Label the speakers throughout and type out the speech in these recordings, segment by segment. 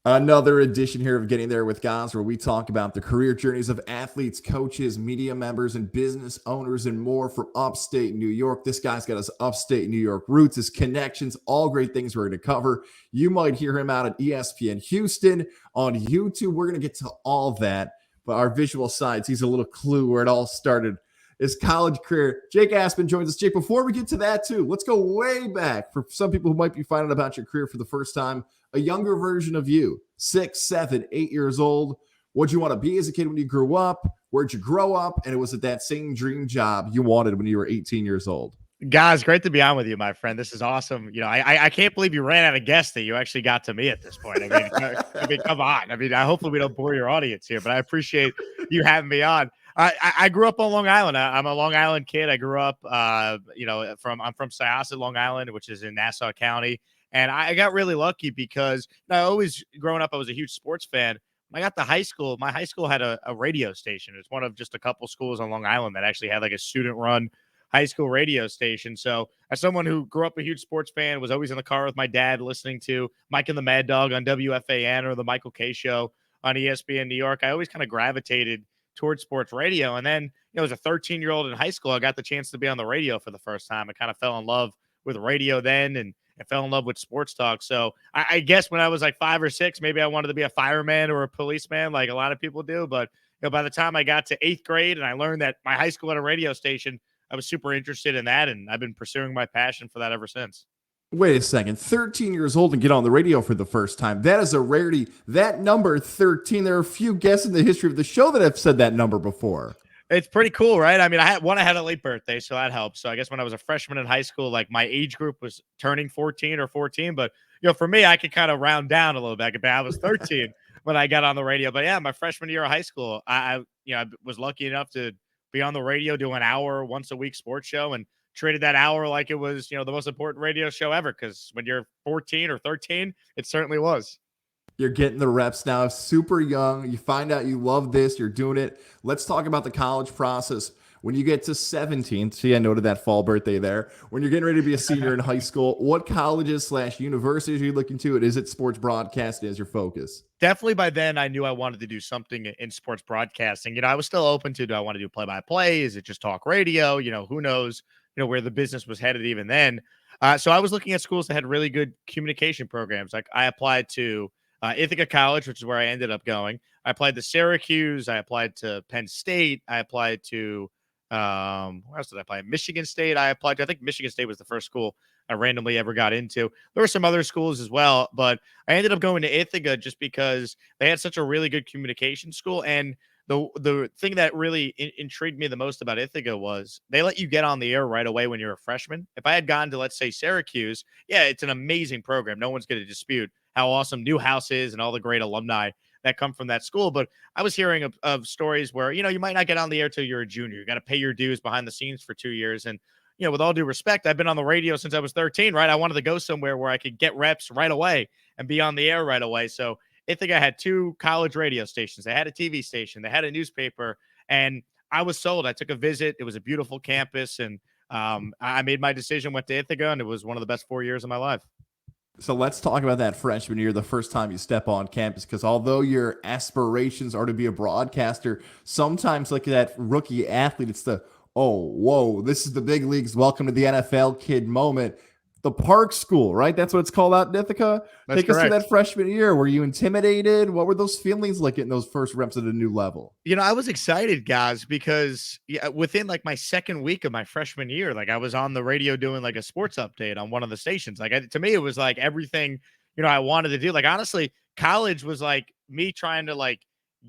Speaker 1: Another edition here of Getting There with Goz, where we talk about the career journeys of athletes, coaches, media members, and business owners, and more from upstate New York. This guy's got his upstate New York roots, his connections, all great things we're going to cover. You might hear him out at ESPN Houston on YouTube. We're going to get to all that, but our visual sides, he's a little clue where it all started. His college career. Jake Asman joins us. Jake, before we get to that too, let's go way back for some people who might be finding out about your career for the first time. A younger version of you, 6, 7, 8 years old. What'd you want to be as a kid when you grew up? Where'd you grow up? And it was at that same dream job you wanted when you were 18 years old.
Speaker 2: Guys, great to be on with you, my friend. This is awesome. I can't believe you ran out of guests that you actually got to me at this point. I mean, come on. Hopefully we don't bore your audience here, but I appreciate you having me on. I grew up on Long Island. I'm a Long Island kid. I grew up, I'm from Syosset, Long Island, which is in Nassau County. And I got really lucky because growing up, I was a huge sports fan. When I got to high school, my high school had a radio station. It's one of just a couple schools on Long Island that actually had like a student-run high school radio station. So as someone who grew up a huge sports fan, was always in the car with my dad listening to Mike and the Mad Dog on WFAN or the Michael K Show on ESPN New York, I always kind of gravitated towards sports radio. And then, as a 13-year-old in high school, I got the chance to be on the radio for the first time. I kind of fell in love with radio then and fell in love with sports talk. So I guess when I was like 5 or 6, maybe I wanted to be a fireman or a policeman like a lot of people do. But by the time I got to 8th grade and I learned that my high school had a radio station, I was super interested in that. And I've been pursuing my passion for that ever since.
Speaker 1: Wait a second, 13 years old and get on the radio for the first time. That is a rarity. That number 13, there are a few guests in the history of the show that have said that number before.
Speaker 2: It's pretty cool, right? I mean, I had a late birthday, so that helps. So I guess when I was a freshman in high school, like my age group was turning 14 or 14. But, for me, I could kind of round down a little bit. I was 13 when I got on the radio. But yeah, my freshman year of high school, I was lucky enough to be on the radio, do an hour once a week sports show and treated that hour like it was, the most important radio show ever. Because when you're 14 or 13, it certainly was.
Speaker 1: You're getting the reps now, super young. You find out you love this, you're doing it. Let's talk about the college process. When you get to 17, see, I noted that fall birthday there. When you're getting ready to be a senior in high school, what colleges / universities are you looking to? Is it sports broadcast as your focus?
Speaker 2: Definitely by then, I knew I wanted to do something in sports broadcasting. I was still open to, do I want to do play-by-play? Is it just talk radio? Who knows, where the business was headed even then. So I was looking at schools that had really good communication programs. Like I applied to Ithaca College, which is where I ended up going. I applied to Syracuse. I applied to Penn State. I applied to where else did I apply? Michigan State. I think Michigan State was the first school I randomly ever got into. There were some other schools as well, but I ended up going to Ithaca just because they had such a really good communication school. And the thing that really intrigued me the most about Ithaca was they let you get on the air right away when you're a freshman. If I had gone to, let's say, Syracuse, yeah, it's an amazing program. No one's going to dispute how awesome Newhouse is and all the great alumni that come from that school. But I was hearing of stories where, you might not get on the air till you're a junior. You got to pay your dues behind the scenes for 2 years. And, with all due respect, I've been on the radio since I was 13, right? I wanted to go somewhere where I could get reps right away and be on the air right away. So Ithaca had 2 college radio stations. They had a TV station. They had a newspaper. And I was sold. I took a visit. It was a beautiful campus. And I made my decision, went to Ithaca, and it was one of the best 4 years of my life.
Speaker 1: So let's talk about that freshman year, the first time you step on campus, because although your aspirations are to be a broadcaster, sometimes like that rookie athlete, it's the, oh, whoa, this is the big leagues. Welcome to the NFL kid moment. The Park School, right? That's what it's called out in Ithaca.
Speaker 2: That's
Speaker 1: Take us
Speaker 2: correct.
Speaker 1: through that freshman year. Were you intimidated? What were those feelings like getting those first reps at a new level?
Speaker 2: I was excited, guys, because within like my second week of my freshman year, like I was on the radio doing like a sports update on one of the stations. Like to me, it was like everything, I wanted to do. Like, honestly, college was like me trying to like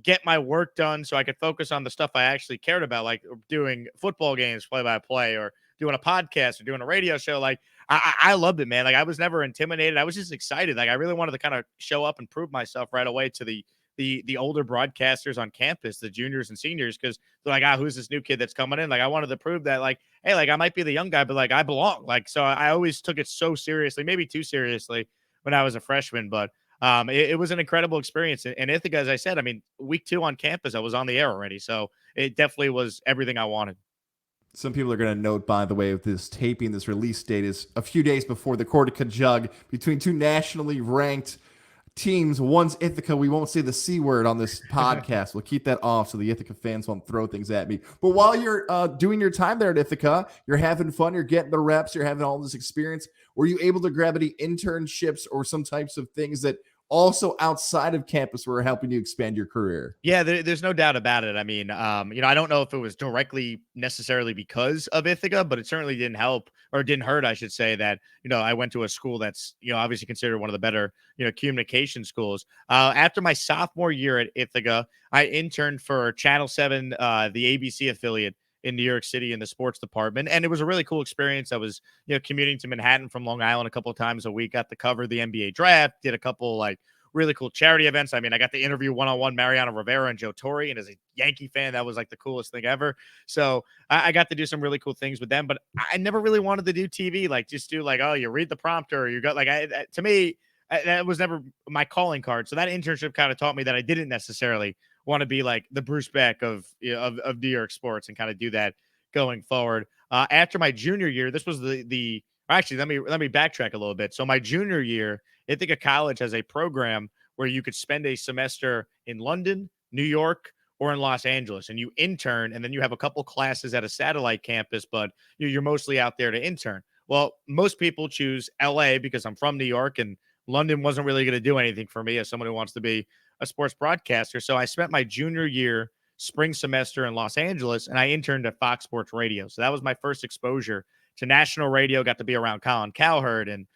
Speaker 2: get my work done so I could focus on the stuff I actually cared about, like doing football games, play-by-play, or doing a podcast or doing a radio show. Like I loved it, man. Like I was never intimidated. I was just excited. Like I really wanted to kind of show up and prove myself right away to the older broadcasters on campus, the juniors and seniors, because they're like, who's this new kid that's coming in? Like I wanted to prove that, like, hey, like I might be the young guy, but like I belong. Like, so I always took it so seriously, maybe too seriously when I was a freshman, but it was an incredible experience. And Ithaca, as I said, I mean, week 2 on campus, I was on the air already. So it definitely was everything I wanted.
Speaker 1: Some people are going to note, by the way, with this taping, this release date is a few days before the Cortaca Jug between 2 nationally ranked teams. One's Ithaca. We won't say the C word on this podcast. We'll keep that off so the Ithaca fans won't throw things at me. But while you're doing your time there at Ithaca, you're having fun, you're getting the reps, you're having all this experience. Were you able to grab any internships or some types of things that also outside of campus were helping you expand your career?
Speaker 2: Yeah, there's no doubt about it. I mean, I don't know if it was directly necessarily because of Ithaca, but it certainly didn't help or didn't hurt, I should say, that, I went to a school that's, obviously considered one of the better, communication schools. After my sophomore year at Ithaca, I interned for Channel 7, the ABC affiliate in New York City in the sports department. And it was a really cool experience. I was, commuting to Manhattan from Long Island a couple of times a week, got to cover the NBA draft, did a couple like really cool charity events. I mean, I got to interview one-on-one Mariano Rivera and Joe Torre, and as a Yankee fan, that was like the coolest thing ever. So I got to do some really cool things with them, but I never really wanted to do TV, like just do like, oh, you read the prompter, or you got like, to me, that was never my calling card. So that internship kind of taught me that I didn't necessarily want to be like the Bruce Beck of New York sports and kind of do that going forward. After my junior year, this was actually, let me backtrack a little bit. So my junior year, Ithaca College has a program where you could spend a semester in London, New York, or in Los Angeles, and you intern, and then you have a couple classes at a satellite campus, but you're mostly out there to intern. Well, most people choose LA because I'm from New York, and London wasn't really going to do anything for me as someone who wants to be a sports broadcaster. So I spent my junior year spring semester in Los Angeles, and I interned at Fox Sports Radio. So that was my first exposure to national radio. Got to be around Colin Cowherd and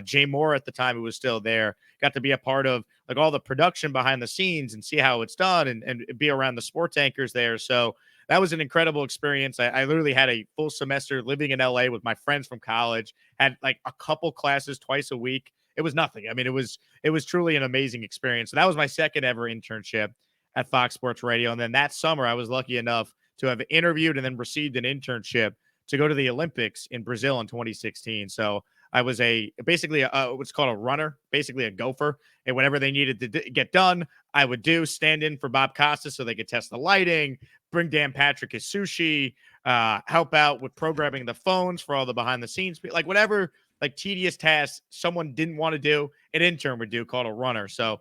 Speaker 2: Jay Moore at the time, who was still there. Got to be a part of like all the production behind the scenes and see how it's done and be around the sports anchors there. So that was an incredible experience. I literally had a full semester living in LA with my friends from college, had like a couple classes twice a week. It was nothing. I mean, it was truly an amazing experience. So that was my second ever internship at Fox Sports Radio. And then that summer, I was lucky enough to have interviewed and then received an internship to go to the Olympics in Brazil in 2016. So I was basically what's called a runner, basically a gopher. And whenever they needed to get done, I would stand in for Bob Costas so they could test the lighting, bring Dan Patrick his sushi, help out with programming the phones for all the behind the scenes, like whatever, like tedious tasks someone didn't want to do, an intern would do, called a runner. So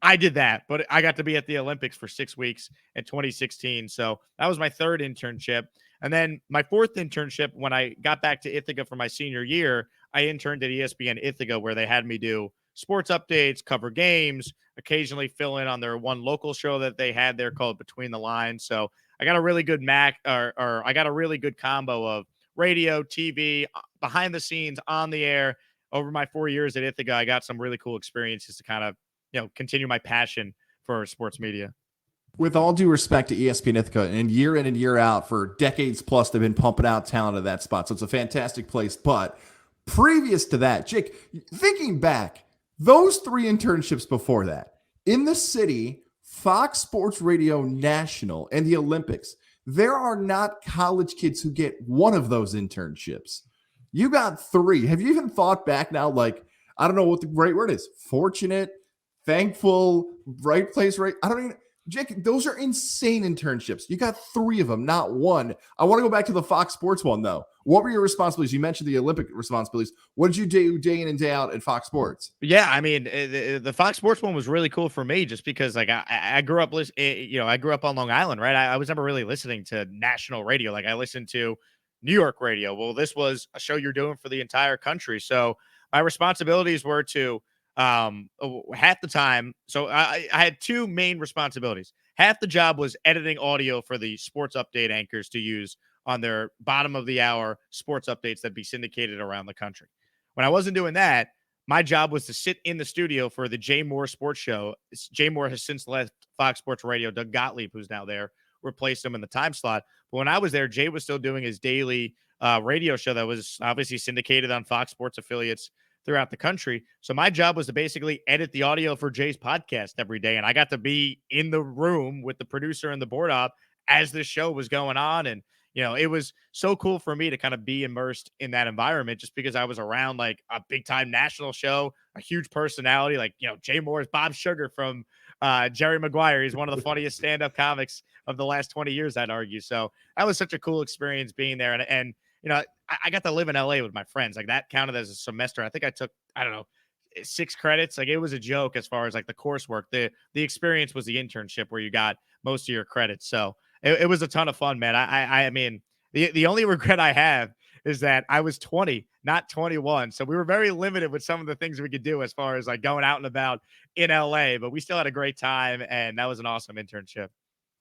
Speaker 2: I did that, but I got to be at the Olympics for 6 weeks in 2016. So that was my third internship. And then my fourth internship, when I got back to Ithaca for my senior year, I interned at ESPN Ithaca, where they had me do sports updates, cover games, occasionally fill in on their one local show that they had there called Between the Lines. So I got a really good I got a really good combo of radio, TV, behind the scenes, on the air. Over my 4 years at Ithaca, I got some really cool experiences to kind of, continue my passion for sports media.
Speaker 1: With all due respect to ESPN Ithaca, and in and year out for decades plus, they've been pumping out talent at that spot. So it's a fantastic place. But previous to that, Jake, thinking back, those three internships before that, in the city, Fox Sports Radio National, and the Olympics, there are not college kids who get one of those internships. You got three. Have you even thought back now, like, I don't know what the right word is, fortunate, thankful, right place, right? I don't even, Jake, those are insane internships. You got three of them, not one. I want to go back to the Fox Sports one, though. What were your responsibilities? You mentioned the Olympic responsibilities. What did you do day in and day out at Fox Sports?
Speaker 2: Yeah, I mean, the Fox Sports one was really cool for me just because, like, I grew up, I grew up on Long Island, right? I was never really listening to national radio. Like, I listened to New York radio. Well, this was a show you're doing for the entire country. So my responsibilities were to half the time. So I had two main responsibilities. Half the job was editing audio for the sports update anchors to use on their bottom of the hour sports updates that be syndicated around the country. When I wasn't doing that, my job was to sit in the studio for the Jay Moore sports show. Jay Moore has since left Fox Sports Radio. Doug Gottlieb, who's now there, replaced him in the time slot. But when I was there, Jay was still doing his daily radio show that was obviously syndicated on Fox Sports affiliates throughout the country. So my job was to basically edit the audio for Jay's podcast every day. And I got to be in the room with the producer and the board op as this show was going on. And, it was so cool for me to kind of be immersed in that environment just because I was around like a big time national show, a huge personality, like, Jay Moore's Bob Sugar from Jerry Maguire. He's one of the funniest stand-up comics of the last 20 years, I'd argue. So that was such a cool experience being there. And I got to live in LA with my friends. Like, that counted as a semester. I think I took, I don't know, 6 credits. Like, it was a joke as far as like the coursework. The experience was the internship where you got most of your credits. So it was a ton of fun, man. I mean, the only regret I have is that I was 20, not 21. So we were very limited with some of the things we could do as far as like going out and about in LA, but we still had a great time, and that was an awesome internship.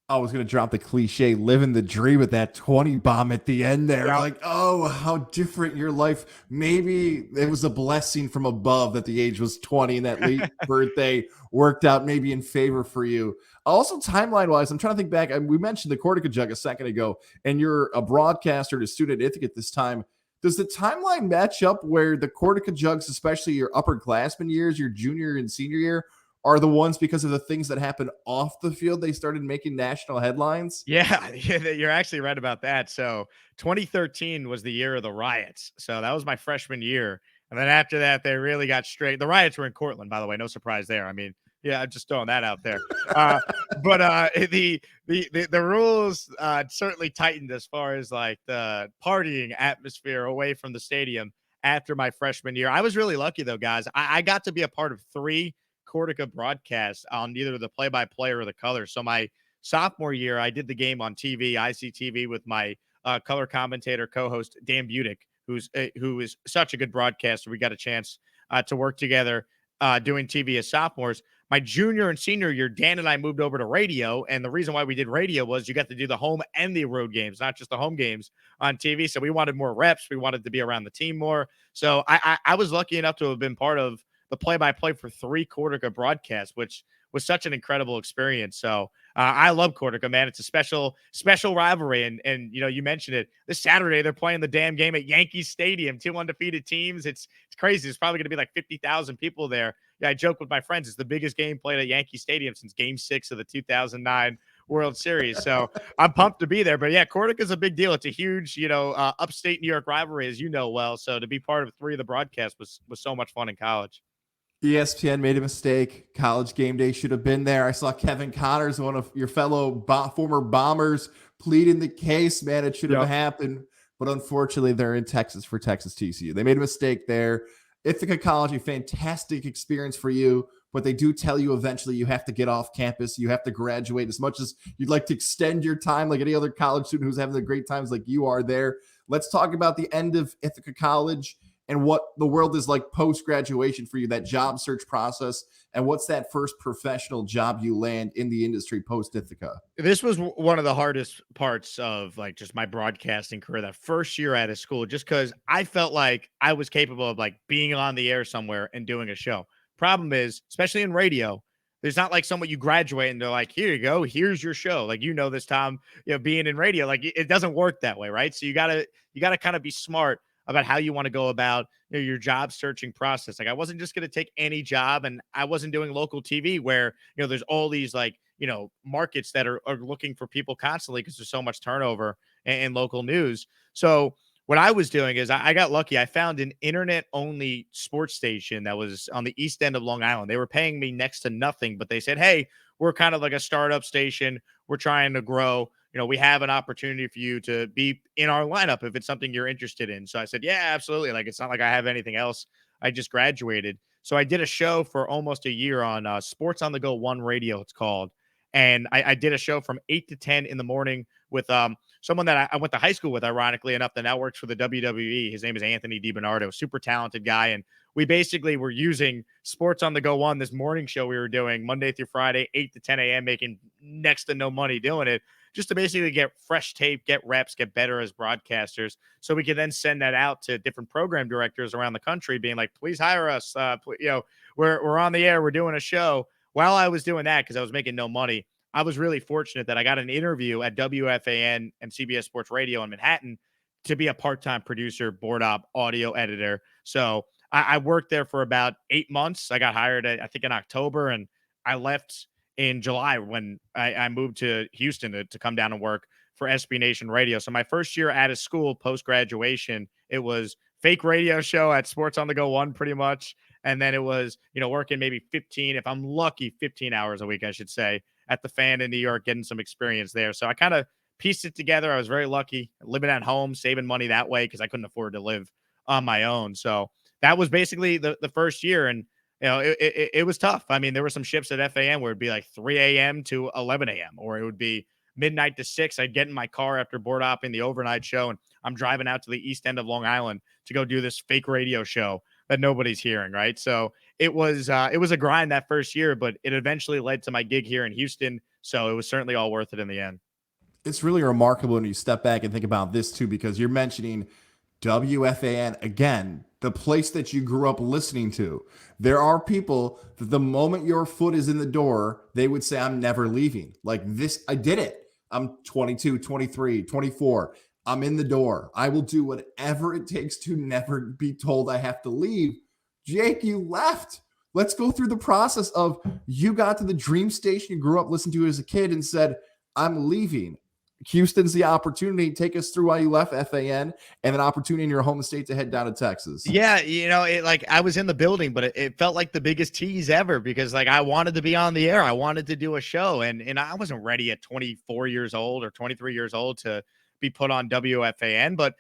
Speaker 1: I was going to drop the cliche, living the dream with that 20 bomb at the end there.
Speaker 2: Yeah.
Speaker 1: Like, oh, how different your life. Maybe it was a blessing from above that the age was 20 and that late birthday worked out maybe in favor for you. Also, timeline wise, I'm trying to think back. We mentioned the Cortaca Jug a second ago, and you're a broadcaster and a student at Ithaca at this time. Does the timeline match up where the Cortaca Jugs, especially your upperclassmen years, your junior and senior year, are the ones because of the things that happen off the field, they started making national headlines?
Speaker 2: Yeah, yeah, you're actually right about that. So 2013 was the year of the riots. So that was my freshman year. And then after that, they really got straight. The riots were in Cortland, by the way. No surprise there. I mean, yeah, I'm just throwing that out there. But the rules certainly tightened as far as like the partying atmosphere away from the stadium after my freshman year. I was really lucky though, guys. I got to be a part of 3 Cortaca broadcasts on either the play-by-play or the color. So my sophomore year, I did the game on TV, ICTV, with my color commentator co-host Dan Budick, who is such a good broadcaster. We got a chance to work together doing TV as sophomores. My junior and senior year, Dan and I moved over to radio, and the reason why we did radio was you got to do the home and the road games, not just the home games on TV. So we wanted more reps. We wanted to be around the team more. So I was lucky enough to have been part of the play-by-play for 3 Cortaca broadcasts, which was such an incredible experience. So I love Cortaca, man. It's a special rivalry. And you know, you mentioned it. This Saturday, they're playing the damn game at Yankee Stadium, 2 undefeated teams. It's crazy. There's probably going to be like 50,000 people there. Yeah, I joke with my friends. It's the biggest game played at Yankee Stadium since Game 6 of the 2009 World Series. So I'm pumped to be there. But yeah, Cortaca is a big deal. It's a huge, upstate New York rivalry, as you know well. So to be part of 3 of the broadcasts was so much fun in college.
Speaker 1: ESPN made a mistake. College Game Day should have been there. I saw Kevin Connors, one of your fellow former Bombers, pleading the case. Man, it should have happened. But unfortunately, they're in Texas for Texas TCU. They made a mistake there. Ithaca College, a fantastic experience for you, but they do tell you eventually you have to get off campus. You have to graduate. As much as you'd like to extend your time like any other college student who's having the great times like you are there. Let's talk about the end of Ithaca College and what the world is like post-graduation for you, that job search process, and what's that first professional job you land in the industry post-Ithaca?
Speaker 2: This was one of the hardest parts of like just my broadcasting career, that first year out of school, just because I felt like I was capable of like being on the air somewhere and doing a show. Problem is, especially in radio, there's not like someone you graduate and they're like, here you go, here's your show. Like, this, Tom, being in radio, like it doesn't work that way, right? So you gotta kind of be smart about how you want to go about your job searching process. Like, I wasn't just going to take any job, and I wasn't doing local TV where, there's all these like, markets that are looking for people constantly because there's so much turnover in local news. So what I was doing is I got lucky. I found an internet only sports station that was on the east end of Long Island. They were paying me next to nothing, but they said, hey, we're kind of like a startup station. We're trying to grow. We have an opportunity for you to be in our lineup if it's something you're interested in. So I said, yeah, absolutely. Like, it's not like I have anything else. I just graduated. So I did a show for almost a year on Sports on the Go 1 Radio, it's called. And I did a show from 8 to 10 in the morning with someone that I went to high school with, ironically enough, that now works for the WWE. His name is Anthony DiBernardo, super talented guy. And we basically were using Sports on the Go 1, this morning show we were doing Monday through Friday, 8 to 10 a.m., making next to no money doing it, just to basically get fresh tape, get reps, get better as broadcasters. So we could then send that out to different program directors around the country being like, please hire us. We're on the air. We're doing a show. While I was doing that, because I was making no money, I was really fortunate that I got an interview at WFAN and CBS Sports Radio in Manhattan to be a part-time producer, board op, audio editor. So I worked there for about 8 months. I got hired, I think, in October, and I left in July when I moved to Houston to come down and work for SB Nation Radio. So my first year out of school, post-graduation, it was fake radio show at Sports on the Go 1 pretty much. And then it was, working maybe 15, if I'm lucky, 15 hours a week, I should say, at the Fan in New York, getting some experience there. So I kind of pieced it together. I was very lucky, living at home, saving money that way because I couldn't afford to live on my own. So that was basically the first year. And it was tough. I mean, there were some shifts at FAN where it'd be like 3 a.m. to 11 a.m. or it would be midnight to 6. I'd get in my car after board hopping the overnight show, and I'm driving out to the east end of Long Island to go do this fake radio show that nobody's hearing, right? So it was a grind that first year, but it eventually led to my gig here in Houston. So it was certainly all worth it in the end.
Speaker 1: It's really remarkable when you step back and think about this too, because you're mentioning WFAN again, the place that you grew up listening to. There are people that the moment your foot is in the door, they would say, I'm never leaving. Like this, I did it. I'm 22, 23, 24. I'm in the door. I will do whatever it takes to never be told I have to leave. Jake, you left. Let's go through the process of you got to the dream station you grew up listening to as a kid and said, I'm leaving. Houston's the opportunity. Take us through why you left FAN and an opportunity in your home state to head down to Texas.
Speaker 2: Yeah, I was in the building, but it felt like the biggest tease ever because like I wanted to be on the air. I wanted to do a show and I wasn't ready at 24 years old or 23 years old to be put on WFAN, but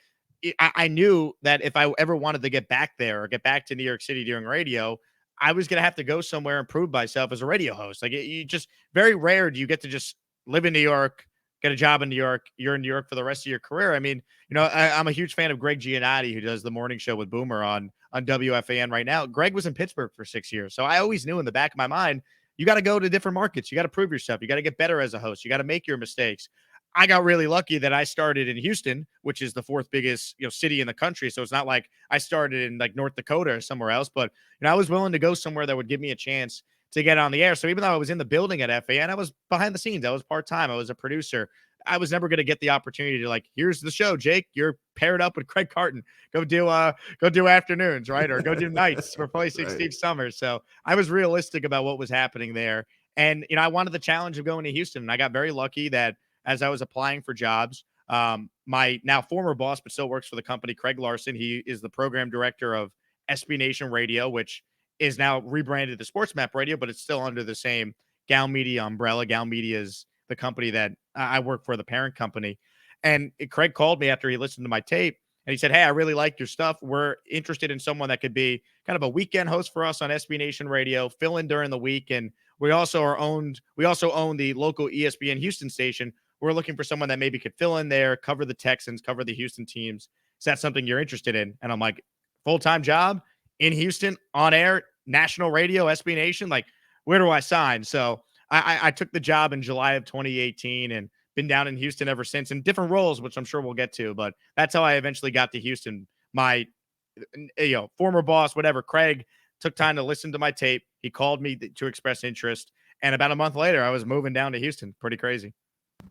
Speaker 2: I knew that if I ever wanted to get back there or get back to New York City doing radio, I was going to have to go somewhere and prove myself as a radio host. Like you just very rare do you get to just live in New York, get a job in New York. You're in New York for the rest of your career. I mean, I'm a huge fan of Greg Giannotti, who does the morning show with Boomer on WFAN right now. Greg was in Pittsburgh for 6 years. So I always knew in the back of my mind, you got to go to different markets. You got to prove yourself. You got to get better as a host. You got to make your mistakes. I got really lucky that I started in Houston, which is the fourth biggest, city in the country. So it's not like I started in like North Dakota or somewhere else, but I was willing to go somewhere that would give me a chance to get on the air. So even though I was in the building at FAN, I was behind the scenes. I was part-time. I was a producer. I was never going to get the opportunity to like, here's the show, Jake, you're paired up with Craig Carton. Go do afternoons, right? Or go do nights, replacing Steve Summers. So I was realistic about what was happening there. And, I wanted the challenge of going to Houston. And I got very lucky that as I was applying for jobs, my now former boss, but still works for the company, Craig Larson, he is the program director of SB Nation Radio, which is now rebranded to Sports Map Radio, but it's still under the same Gal Media umbrella. Gal Media is the company that I work for, the parent company. And Craig called me after he listened to my tape and he said, hey, I really like your stuff. We're interested in someone that could be kind of a weekend host for us on SB Nation Radio, fill in during the week. And we also own the local ESPN Houston station. We're looking for someone that maybe could fill in there, cover the Texans, cover the Houston teams. Is that something you're interested in? And I'm like, full-time job in Houston, on air, national radio, SB Nation. Like, where do I sign? So I took the job in July of 2018 and been down in Houston ever since in different roles, which I'm sure we'll get to. But that's how I eventually got to Houston. My former boss, whatever, Craig, took time to listen to my tape. He called me to express interest. And about a month later, I was moving down to Houston. Pretty crazy.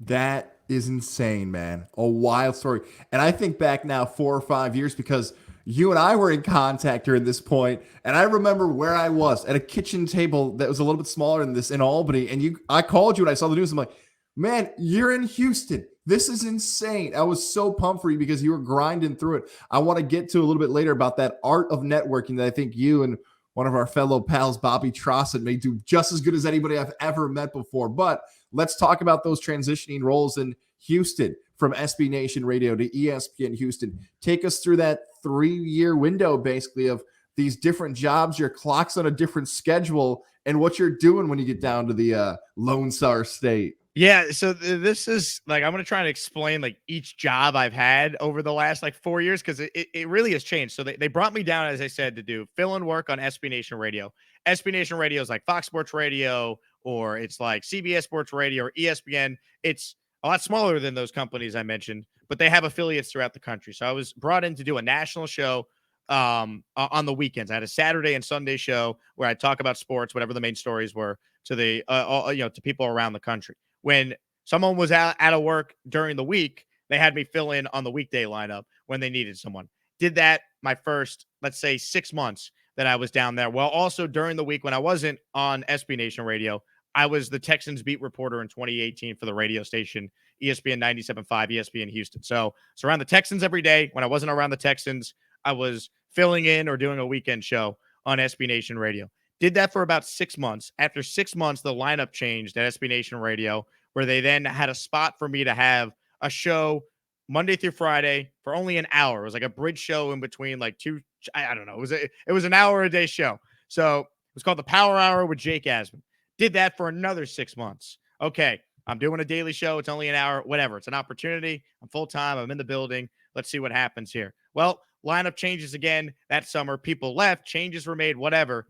Speaker 1: That is insane, man. A wild story. And I think back now 4 or 5 years because you and I were in contact during this point, and I remember where I was at a kitchen table that was a little bit smaller than this in Albany. And I called you and I saw the news. I'm like, man, you're in Houston. This is insane. I was so pumped for you because you were grinding through it. I want to get to a little bit later about that art of networking that I think you and one of our fellow pals, Bobby Trossett, may do just as good as anybody I've ever met before. But let's talk about those transitioning roles in Houston from SB Nation Radio to ESPN Houston. Take us through that 3-year window, basically, of these different jobs, your clock's on a different schedule, and what you're doing when you get down to the Lone Star State.
Speaker 2: Yeah, so this is like I'm gonna try and explain like each job I've had over the last like 4 years because it really has changed. So they brought me down, as I said, to do fill-in work on SB Nation Radio. SB Nation Radio is like Fox Sports Radio, or it's like CBS Sports Radio or ESPN. It's a lot smaller than those companies I mentioned, but they have affiliates throughout the country. So I was brought in to do a national show on the weekends. I had a Saturday and Sunday show where I talk about sports, whatever the main stories were, to the to people around the country. When someone was out of work during the week, they had me fill in on the weekday lineup when they needed someone. Did that my first, let's say, 6 months that I was down there. Well, also during the week when I wasn't on SB Nation Radio, I was the Texans beat reporter in 2018 for the radio station, ESPN 97.5, ESPN Houston. So around the Texans every day. When I wasn't around the Texans, I was filling in or doing a weekend show on SB Nation Radio. Did that for about 6 months. After 6 months, the lineup changed at SB Nation Radio, where they then had a spot for me to have a show Monday through Friday for only an hour. It was like a bridge show in between like two, I don't know. It was an hour a day show. So was called the Power Hour with Jake Asman. Did that for another 6 months. Okay, I'm doing a daily show. It's only an hour, whatever. It's an opportunity. I'm full time. I'm in the building. Let's see what happens here. Well, lineup changes again that summer. People left. Changes were made. Whatever.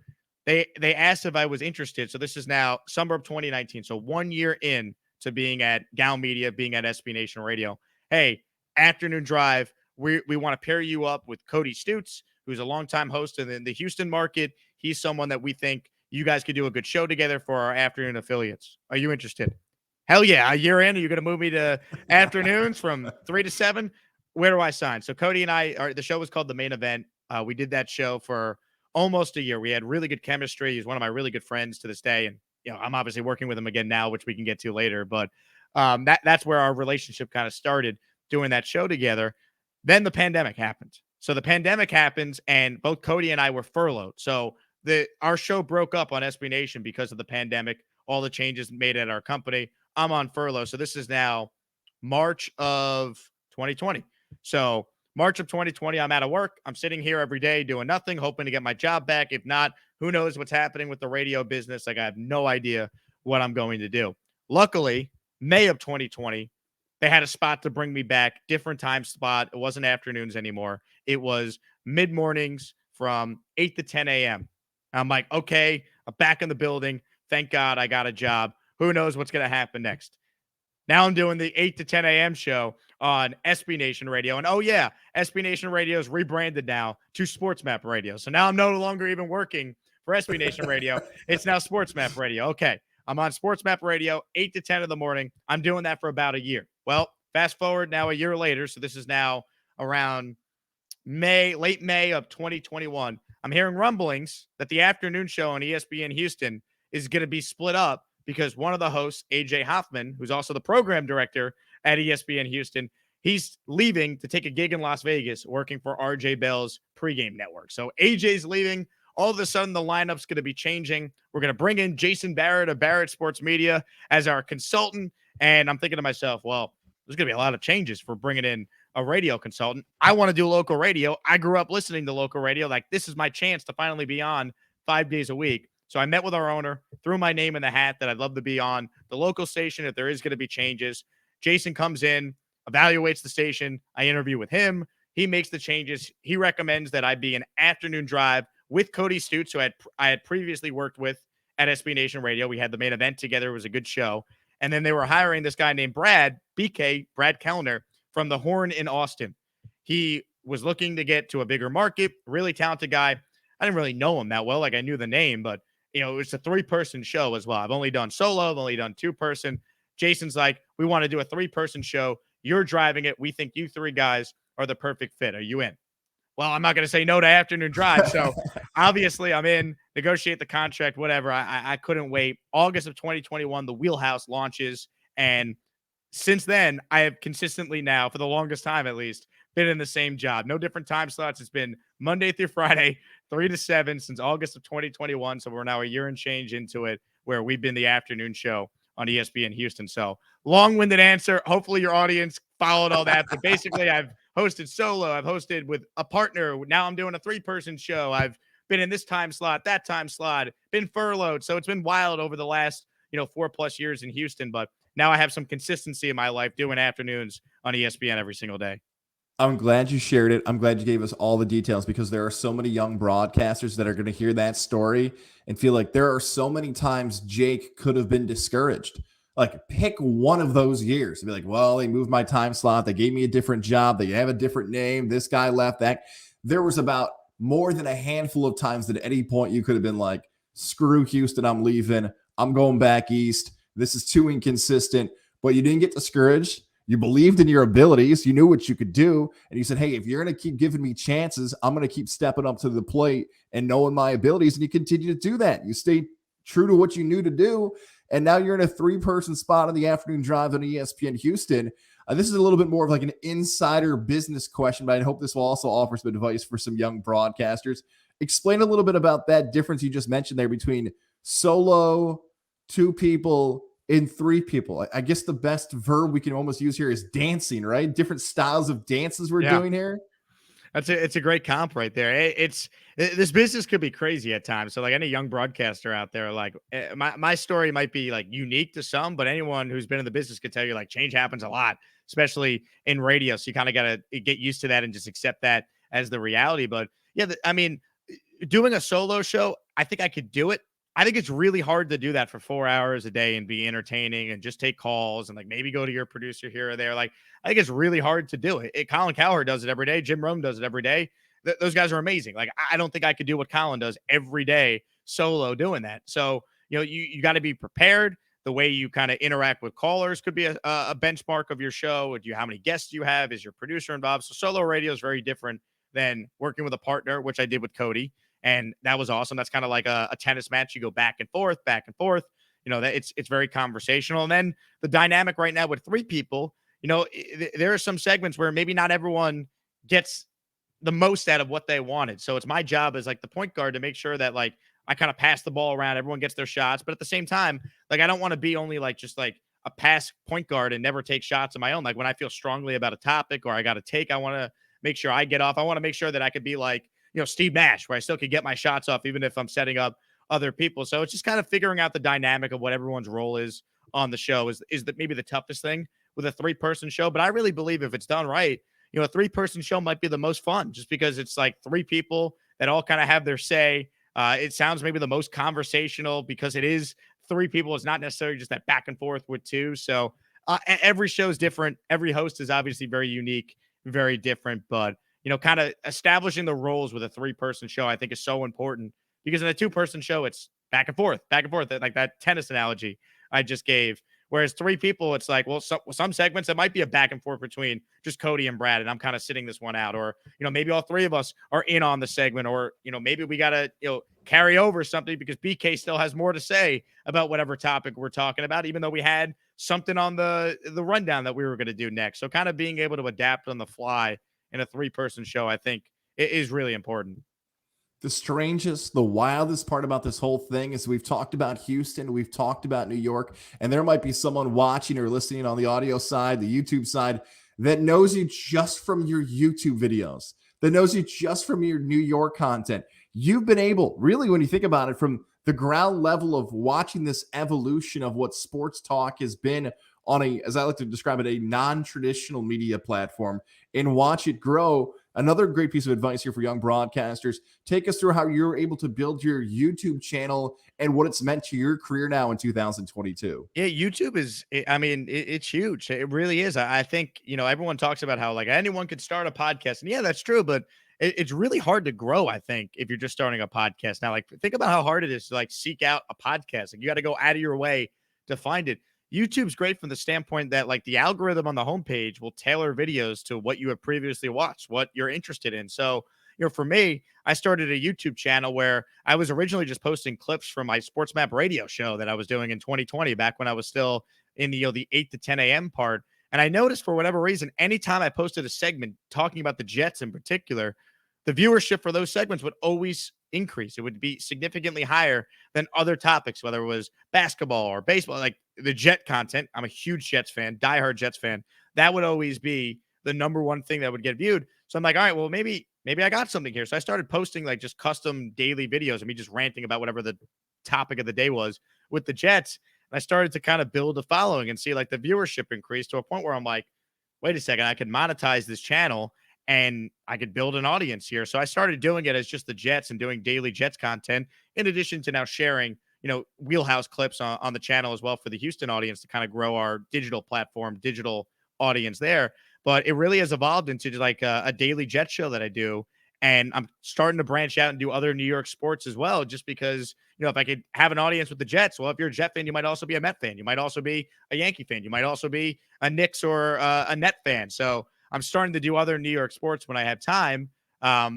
Speaker 2: They asked if I was interested. So this is now summer of 2019. So 1 year in to being at Gow Media, being at SB Nation Radio. Hey, afternoon drive. We want to pair you up with Cody Stutes, who's a longtime host in the Houston market. He's someone that we think you guys could do a good show together for our afternoon affiliates. Are you interested? Hell yeah. A year in, are you going to move me to afternoons from 3 to 7? Where do I sign? So Cody and the show was called The Main Event. We did that show for almost a year. We had really good chemistry. He's one of my really good friends to this day. And, I'm obviously working with him again now, which we can get to later. But that's where our relationship kind of started, doing that show together. Then the pandemic happened. So the pandemic happens, and both Cody and I were furloughed. So our show broke up on SB Nation because of the pandemic, all the changes made at our company. I'm on furlough. So this is now March of 2020. So March of 2020, I'm out of work. I'm sitting here every day doing nothing, hoping to get my job back. If not, who knows what's happening with the radio business? Like, I have no idea what I'm going to do. Luckily, May of 2020, they had a spot to bring me back, different time spot. It wasn't afternoons anymore. It was mid-mornings from 8 to 10 a.m. I'm like, okay, I'm back in the building. Thank God I got a job. Who knows what's going to happen next? Now I'm doing the 8 to 10 a.m. show on SB Nation Radio. And, oh, yeah, SB Nation Radio is rebranded now to Sports Map Radio. So now I'm no longer even working for SB Nation Radio. It's now Sports Map Radio. Okay, I'm on Sports Map Radio, 8 to 10 in the morning. I'm doing that for about a year. Well, fast forward now a year later. So this is now around late May of 2021. I'm hearing rumblings that the afternoon show on ESPN Houston is going to be split up because one of the hosts, AJ Hoffman, who's also the program director at ESPN Houston, he's leaving to take a gig in Las Vegas working for RJ Bell's pregame network. So AJ's leaving. All of a sudden, the lineup's going to be changing. We're going to bring in Jason Barrett of Barrett Sports Media as our consultant. And I'm thinking to myself, well, there's going to be a lot of changes for bringing in a radio consultant. I want to do local radio. I grew up listening to local radio. Like, this is my chance to finally be on 5 days a week. So I met with our owner, threw my name in the hat that I'd love to be on the local station if there is going to be changes. Jason comes in, evaluates the station. I interview with him. He makes the changes. He recommends that I be an afternoon drive with Cody Stutes, who I had previously worked with at SB Nation Radio. We had the main event together. It was a good show. And then they were hiring this guy named Brad Kellner from the Horn in Austin. He was looking to get to a bigger market, really talented guy. I didn't really know him that well. Like, I knew the name, but it was a 3-person show as well. I've only done solo. I've only done 2-person. Jason's like, we want to do a 3-person show. You're driving it. We think you 3 guys are the perfect fit. Are you in? Well, I'm not going to say no to afternoon drive. So obviously I'm in, negotiate the contract, whatever. I couldn't wait. August of 2021, the Wheelhouse launches. And since then, I have consistently now, for the longest time at least, been in the same job. No different time slots. It's been Monday through Friday, 3 to 7 since August of 2021. So we're now a year and change into it, where we've been the afternoon show on ESPN Houston. So long-winded answer. Hopefully your audience followed all that. But basically, I've hosted solo. I've hosted with a partner. Now I'm doing a 3-person show. I've been in this time slot, that time slot, been furloughed. So it's been wild over the last, 4+ years in Houston. But now I have some consistency in my life doing afternoons on ESPN every single day.
Speaker 1: I'm glad you shared it. I'm glad you gave us all the details, because there are so many young broadcasters that are going to hear that story and feel like there are so many times Jake could have been discouraged. Like, pick one of those years and be like, well, they moved my time slot. They gave me a different job. They have a different name. This guy left that. There was about more than a handful of times that at any point you could have been like, screw Houston, I'm leaving. I'm going back east. This is too inconsistent. But you didn't get discouraged. You believed in your abilities. You knew what you could do. And you said, hey, if you're going to keep giving me chances, I'm going to keep stepping up to the plate and knowing my abilities. And you continue to do that. You stayed true to what you knew to do. And now you're in a 3-person spot on the afternoon drive on ESPN Houston. This is a little bit more of like an insider business question, but I hope this will also offer some advice for some young broadcasters. Explain a little bit about that difference you just mentioned there between solo, 2 people, and 3 people. I guess the best verb we can almost use here is dancing, right? Different styles of dances we're doing here.
Speaker 2: It's a great comp right there. This business could be crazy at times. So like any young broadcaster out there, like my story might be like unique to some, but anyone who's been in the business could tell you like change happens a lot, especially in radio. So you kind of got to get used to that and just accept that as the reality. But yeah, I mean, doing a solo show, I think I could do it. I think it's really hard to do that for 4 hours a day and be entertaining and just take calls and like maybe go to your producer here or there. Like, I think it's really hard to do it. Colin Cowherd does it every day. Jim Rome does it every day. Those guys are amazing. Like, I don't think I could do what Colin does every day solo doing that. So, you got to be prepared. The way you kind of interact with callers could be a benchmark of your show. How many guests you have? Is your producer involved? So solo radio is very different than working with a partner, which I did with Cody. And that was awesome. That's kind of like a tennis match. You go back and forth, back and forth. That it's very conversational. And then the dynamic right now with three people, there are some segments where maybe not everyone gets the most out of what they wanted. So it's my job as like the point guard to make sure that like I kind of pass the ball around, everyone gets their shots. But at the same time, like I don't want to be only like just like a pass point guard and never take shots of my own. Like when I feel strongly about a topic or I got to take, I want to make sure I get off. I want to make sure that I could be like, Steve Nash, where I still could get my shots off, even if I'm setting up other people. So it's just kind of figuring out the dynamic of what everyone's role is on the show is that maybe the toughest thing with a 3-person show. But I really believe if it's done right, a 3-person show might be the most fun just because it's like 3 people that all kind of have their say. It sounds maybe the most conversational because it is 3 people. It's not necessarily just that back and forth with 2. So every show is different. Every host is obviously very unique, very different, but kind of establishing the roles with a 3-person show, I think is so important because in a 2-person show, it's back and forth, like that tennis analogy I just gave. Whereas 3 people, it's like, well, some segments, it might be a back and forth between just Cody and Brad, and I'm kind of sitting this one out. Or, maybe all 3 of us are in on the segment, or, maybe we got to, carry over something because BK still has more to say about whatever topic we're talking about, even though we had something on the rundown that we were going to do next. So kind of being able to adapt on the fly in a 3-person show, I think it is really important.
Speaker 1: The strangest, the wildest part about this whole thing is we've talked about Houston, we've talked about New York, and there might be someone watching or listening on the audio side, the YouTube side, that knows you just from your YouTube videos, that knows you just from your New York content. You've been able, really, when you think about it, from the ground level of watching this evolution of what sports talk has been on a, as I like to describe it, a non-traditional media platform, and watch it grow. Another great piece of advice here for young broadcasters. Take us through how you're able to build your YouTube channel and what it's meant to your career now in 2022.
Speaker 2: Yeah, YouTube is, it's huge. It really is. I think, everyone talks about how like anyone could start a podcast. And yeah, that's true. But it's really hard to grow, I think, if you're just starting a podcast. Now, like, think about how hard it is to like seek out a podcast. Like, you got to go out of your way to find it. YouTube's great from the standpoint that like the algorithm on the homepage will tailor videos to what you have previously watched, what you're interested in. So, for me, I started a YouTube channel where I was originally just posting clips from my Sports Map radio show that I was doing in 2020, back when I was still in the 8 to 10 a.m. part. And I noticed for whatever reason, anytime I posted a segment talking about the Jets in particular, the viewership for those segments would always increase. It would be significantly higher than other topics, whether it was basketball or baseball, like the Jet content. I'm a huge Jets fan, diehard Jets fan. That would always be the number one thing that would get viewed. So I'm like, all right, well, maybe I got something here. So I started posting like just custom daily videos of me just ranting about whatever the topic of the day was with the Jets. And I started to kind of build a following and see like the viewership increase to a point where I'm like, wait a second, I could monetize this channel and I could build an audience here. So I started doing it as just the Jets and doing daily Jets content, in addition to now sharing, wheelhouse clips on the channel as well for the Houston audience to kind of grow our digital platform, digital audience there. But it really has evolved into like a daily Jet show that I do. And I'm starting to branch out and do other New York sports as well, just because, if I could have an audience with the Jets, well, if you're a Jet fan, you might also be a Met fan. You might also be a Yankee fan. You might also be a Knicks or a Net fan. So I'm starting to do other New York sports when I have time,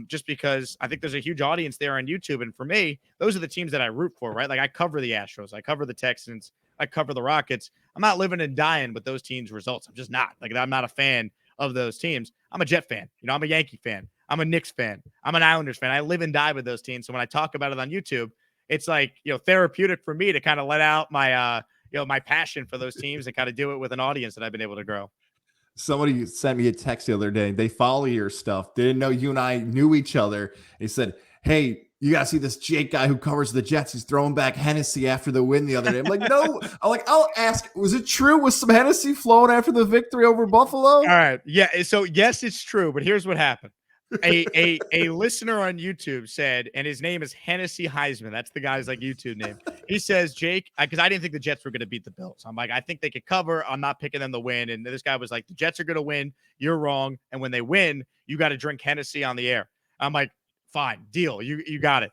Speaker 2: just because I think there's a huge audience there on YouTube. And for me, those are the teams that I root for, right? Like I cover the Astros, I cover the Texans, I cover the Rockets. I'm not living and dying with those teams' results. I'm just not. Like, I'm not a fan of those teams. I'm a Jet fan. I'm a Yankee fan. I'm a Knicks fan. I'm an Islanders fan. I live and die with those teams. So when I talk about it on YouTube, it's like, therapeutic for me to kind of let out my, my passion for those teams and kind of do it with an audience that I've been able to grow.
Speaker 1: Somebody sent me a text the other day. They follow your stuff. They didn't know you and I knew each other. He said, "Hey, you gotta see this Jake guy who covers the Jets. He's throwing back Hennessy after the win the other day." I'm like, no. I'll ask. Was it true? Was some Hennessy flowing after the victory over Buffalo?
Speaker 2: All right. Yeah. So yes, it's true. But here's what happened. A listener on YouTube said, and his name is Hennessy Heisman. That's the guy's like YouTube name. He says, Jake, because I didn't think the Jets were going to beat the Bills. I'm like, I think they could cover. I'm not picking them to win. And this guy was like, the Jets are going to win. You're wrong. And when they win, you got to drink Hennessy on the air. I'm like, fine, deal. You got it.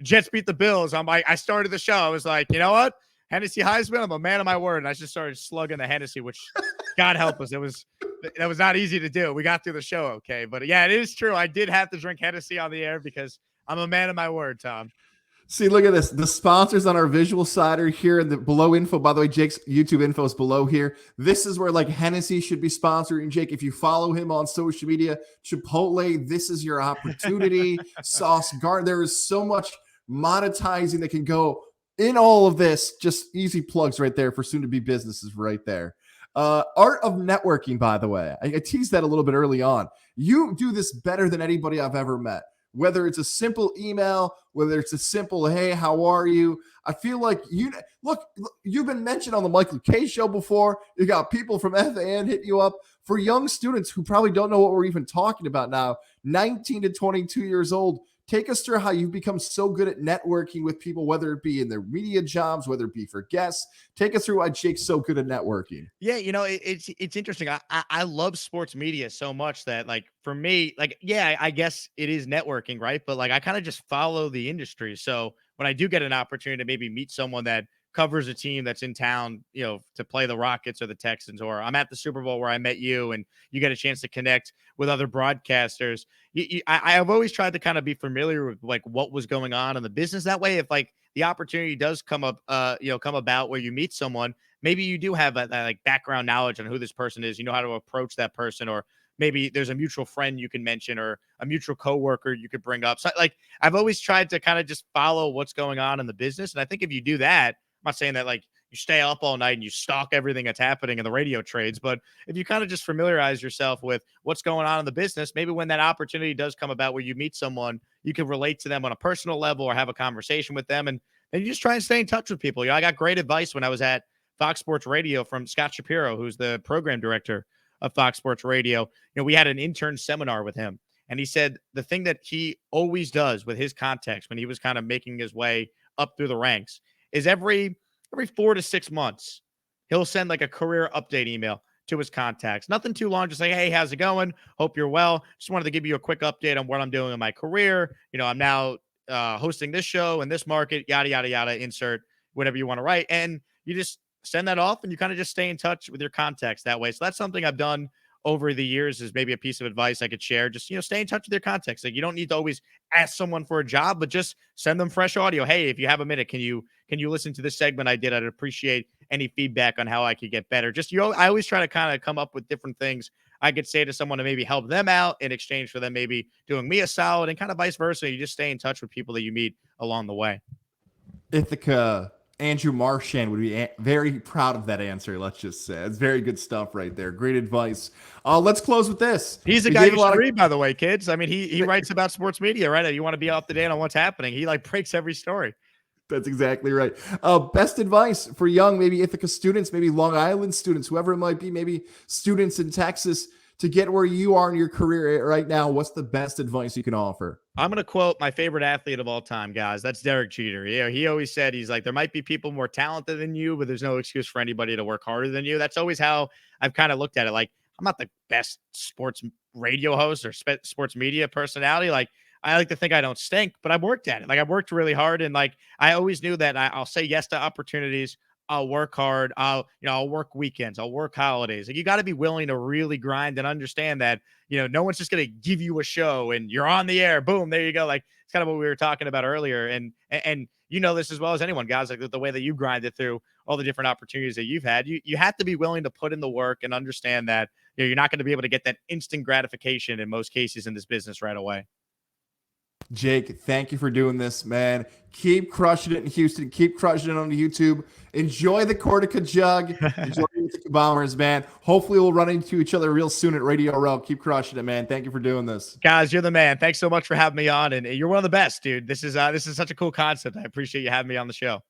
Speaker 2: Jets beat the Bills. I'm like, I started the show. I was like, you know what? Hennessy Heisman, I'm a man of my word. And I just started slugging the Hennessy, which God help us. That was not easy to do. We got through the show okay. But yeah, it is true. I did have to drink Hennessy on the air because I'm a man of my word, Tom.
Speaker 1: See, look at this. The sponsors on our visual side are here in the below info. By the way, Jake's YouTube info is below here. This is where like Hennessy should be sponsoring Jake. If you follow him on social media, Chipotle, this is your opportunity. Sauce Garden. There is so much monetizing that can go in all of this. Just easy plugs right there for soon to be businesses right there. Art of networking, by the way. I teased that a little bit early on. You do this better than anybody I've ever met. Whether it's a simple email, whether it's a simple, hey, how are you? I feel like you've been mentioned on the Michael K show before. You got people from FAN hitting you up. For young students who probably don't know what we're even talking about now, 19 to 22 years old, take us through how you've become so good at networking with people, whether it be in their media jobs, whether it be for guests. Take us through why Jake's so good at networking.
Speaker 2: Yeah, it's interesting. I love sports media so much that like for me, like, yeah, I guess it is networking, right? But like I kind of just follow the industry. So when I do get an opportunity to maybe meet someone that covers a team that's in town, to play the Rockets or the Texans, or I'm at the Super Bowl where I met you and you get a chance to connect with other broadcasters. I've always tried to kind of be familiar with like what was going on in the business. That way, if like the opportunity does come up, come about where you meet someone, maybe you do have that like background knowledge on who this person is. You know how to approach that person, or maybe there's a mutual friend you can mention or a mutual coworker you could bring up. So like I've always tried to kind of just follow what's going on in the business. And I think if you do that, I'm not saying that like you stay up all night and you stalk everything that's happening in the radio trades, but if you kind of just familiarize yourself with what's going on in the business, maybe when that opportunity does come about where you meet someone, you can relate to them on a personal level or have a conversation with them. And you just try and stay in touch with people. I got great advice when I was at Fox Sports Radio from Scott Shapiro, who's the program director of Fox Sports Radio. We had an intern seminar with him, and he said the thing that he always does with his contacts when he was kind of making his way up through the ranks is every 4 to 6 months, he'll send like a career update email to his contacts. Nothing too long, just like, hey, how's it going? Hope you're well. Just wanted to give you a quick update on what I'm doing in my career. I'm now hosting this show in this market, yada, yada, yada, insert whatever you want to write. And you just send that off and you kind of just stay in touch with your contacts that way. So that's something I've done over the years, is maybe a piece of advice I could share. Just, stay in touch with your contacts. Like you don't need to always ask someone for a job, but just send them fresh audio. Hey, if you have a minute, can you listen to this segment I did? I'd appreciate any feedback on how I could get better. Just, I always try to kind of come up with different things I could say to someone to maybe help them out in exchange for them maybe doing me a solid, and kind of vice versa. You just stay in touch with people that you meet along the way.
Speaker 1: Ithaca Andrew Marchand would be very proud of that answer. Let's just say it's very good stuff right there. Great advice. Let's close with this.
Speaker 2: He's a guy you should read, by the way, kids. I mean, he writes about sports media, right? You want to be up to date on what's happening. He like breaks every story.
Speaker 1: That's exactly right. Best advice for young, maybe Ithaca students, maybe Long Island students, whoever it might be, maybe students in Texas, to get where you are in your career right now. What's the best advice you can offer?
Speaker 2: I'm going to quote my favorite athlete of all time, guys. That's Derek Jeter. He always said, he's like, there might be people more talented than you, but there's no excuse for anybody to work harder than you. That's always how I've kind of looked at it. Like, I'm not the best sports radio host or sports media personality. Like, I like to think I don't stink, but I've worked at it. Like, I've worked really hard. And like, I always knew that I'll say yes to opportunities. I'll work hard. I'll work weekends. I'll work holidays. Like, you got to be willing to really grind and understand that, no one's just going to give you a show and you're on the air. Boom. There you go. Like, it's kind of what we were talking about earlier. And this as well as anyone, guys, like the way that you grinded through all the different opportunities that you've had, you have to be willing to put in the work and understand that, you're not going to be able to get that instant gratification in most cases in this business right away.
Speaker 1: Jake, thank you for doing this, man. Keep crushing it in Houston. Keep crushing it on YouTube. Enjoy the Cortaca Jug. Enjoy your Ithaca Bombers, man. Hopefully we'll run into each other real soon at Radio Row. Keep crushing it, man. Thank you for doing this.
Speaker 2: Guys, you're the man. Thanks so much for having me on, and you're one of the best, dude. This is such a cool concept. I appreciate you having me on the show.